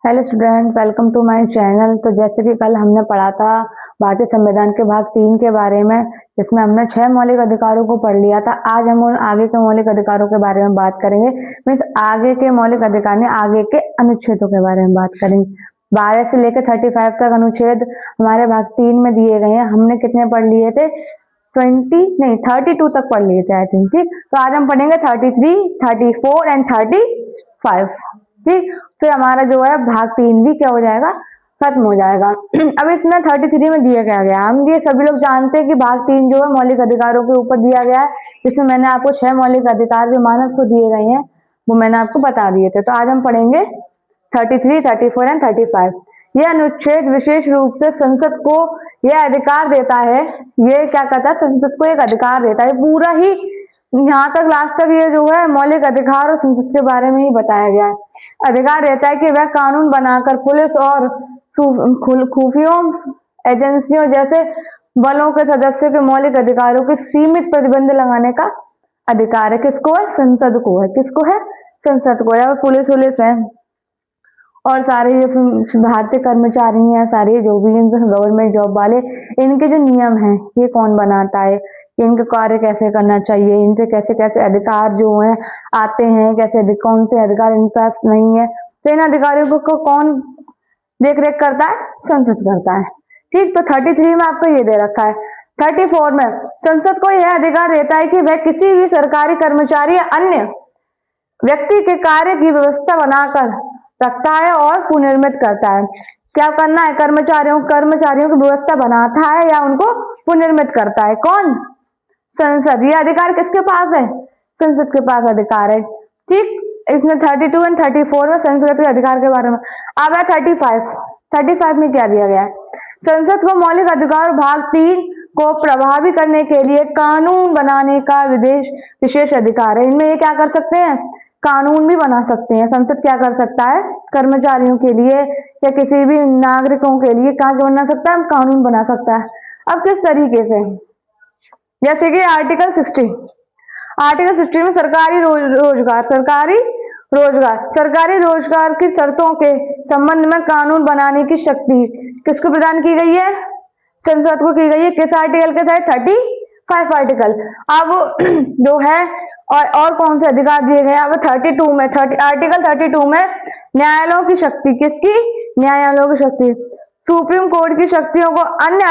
Hello student, welcome to my channel. तो जैसे कि कल हमने पढ़ा था भारतीय संविधान के भाग 3 के बारे में, जिसमें हमने 6 मौलिक अधिकारों को पढ़ लिया था। आज हम उन आगे के मौलिक अधिकारों के बारे में बात करेंगे। मीन्स आगे के मौलिक अधिकार ने आगे के अनुच्छेदों के बारे में बात करेंगे। 12 से लेकर 35 तक अनुच्छेद हमारे भाग 3 में दिए गए हैं। हमने कितने पढ़ लिए थे? 32 तक पढ़ लिए थे आई थिंक। ठीक, तो आज हम पढ़ेंगे 33, 34 एंड 35। ठीक, फिर हमारा जो है भाग 3 भी क्या हो जाएगा, खत्म हो जाएगा। अब इसमें 33 में दिया गया हम ये सभी लोग जानते हैं कि भाग 3 जो है मौलिक अधिकारों के ऊपर दिया गया है, जिसमें मैंने आपको 6 मौलिक अधिकार जो मानव को दिए गए हैं वो मैंने आपको बता दिए थे। तो आज हम पढ़ेंगे 33, 34 एंड 35। यह अनुच्छेद विशेष रूप से संसद को यह अधिकार देता है, ये क्या कहता है, संसद को एक अधिकार देता है। पूरा ही यहाँ तक लास्ट तक ये जो है मौलिक अधिकार और संसद के बारे में ही बताया गया है। अधिकार रहता है कि वह कानून बनाकर पुलिस और खुफिया एजेंसियों जैसे बलों के सदस्यों के मौलिक अधिकारों के सीमित प्रतिबंध लगाने का अधिकार है। किसको है? संसद को है। किसको है? संसद को। या पुलिस है और सारे ये भारतीय कर्मचारी हैं, सारे जो भी गवर्नमेंट जॉब वाले, इनके जो नियम हैं ये कौन बनाता है, इनके कार्य कैसे करना चाहिए, इनसे कैसे कैसे अधिकार जो हैं आते हैं, कैसे कौन से अधिकार इनके पास नहीं है, तो इन अधिकारियों को कौन देख रेख करता है? संसद करता है। ठीक, तो 33 में आपको ये दे रखा है। 34 में संसद को यह अधिकार देता है कि वह किसी भी सरकारी कर्मचारी या अन्य व्यक्ति के कार्य की व्यवस्था बनाकर रखता है और पुनर्निर्मित करता है। क्या करना है? कर्मचारियों की व्यवस्था बनाता है या उनको पुनर्निर्मित करता है। कौन? संसद। ये अधिकार किसके पास है? संसद के पास अधिकार है। ठीक, इसमें 32 एंड 34 में संसद के अधिकार के बारे में। अब है 35 में क्या दिया गया है? संसद को मौलिक अधिकार भाग 3 को प्रभावी करने के लिए कानून बनाने का विशेष अधिकार है। इनमें ये क्या कर सकते हैं? कानून भी बना सकते हैं। संसद क्या कर सकता है? कर्मचारियों के लिए या किसी भी नागरिकों के लिए क्या बना सकता है? कानून बना सकता है। अब किस तरीके से? जैसे कि आर्टिकल 60 में सरकारी रोजगार की शर्तों के संबंध में कानून बनाने की शक्ति किसको प्रदान की गई है? संसद को की गई है। किस आर्टिकल के तहत? 35 आर्टिकल। अब जो है और कौन से अधिकार दिए गए? अब 32 में आर्टिकल 32 में न्यायालयों की शक्ति, किसकी? न्यायालयों की शक्ति, सुप्रीम कोर्ट की शक्तियों को अन्य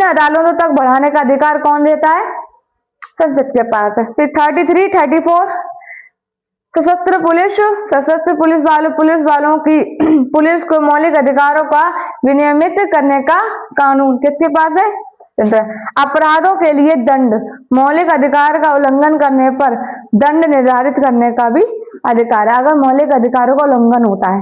अदालतों तक बढ़ाने का अधिकार कौन देता है? संसद के पास है। फिर 33, 34 सशस्त्र पुलिस वालों की पुलिस को मौलिक अधिकारों का विनियमित करने का कानून किसके पास है? अपराधों के लिए दंड, मौलिक अधिकार का उल्लंघन करने पर दंड निर्धारित करने का भी अधिकार है। अगर मौलिक अधिकारों का उल्लंघन होता है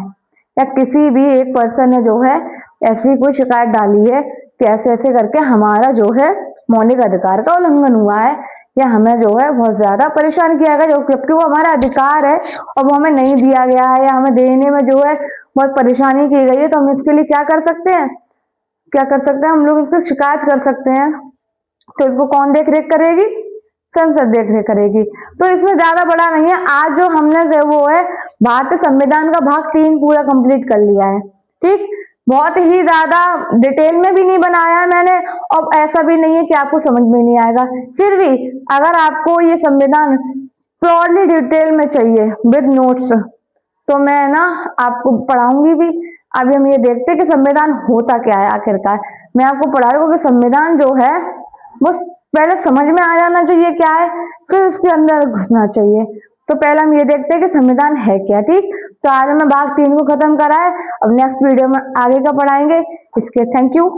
या किसी भी एक पर्सन ने जो है ऐसी कोई शिकायत डाली है कि ऐसे ऐसे करके हमारा जो है मौलिक अधिकार का उल्लंघन हुआ है या हमें जो है बहुत ज्यादा परेशान किया गया, जबकि वो हमारा अधिकार है और वो हमें नहीं दिया गया है या हमें देने में जो है बहुत परेशानी की गई है, तो हम इसके लिए क्या कर सकते हैं? हम लोग इसको शिकायत कर सकते हैं। तो इसको कौन देख रेख करेगी? संसद देख रेख करेगी। तो इसमें ज्यादा बड़ा नहीं है। आज जो हमने वो है भारतीय संविधान का भाग 3 पूरा कंप्लीट कर लिया है। ठीक, बहुत ही ज्यादा डिटेल में भी नहीं बनाया है मैंने और ऐसा भी नहीं है कि आपको समझ में नहीं आएगा। फिर भी अगर आपको ये संविधान प्योरली डिटेल में चाहिए विद नोट्स तो मैं ना आपको पढ़ाऊंगी भी। अभी हम ये देखते हैं कि संविधान होता क्या है आखिरकार। मैं आपको पढ़ा रही हूँ कि संविधान जो है वो पहले समझ में आ जाना चाहिए क्या है, फिर उसके अंदर घुसना चाहिए। तो पहले हम ये देखते हैं कि संविधान है क्या। ठीक, तो आज हमें भाग 3 को खत्म करा है। अब नेक्स्ट वीडियो में आगे का पढ़ाएंगे। इसके थैंक यू।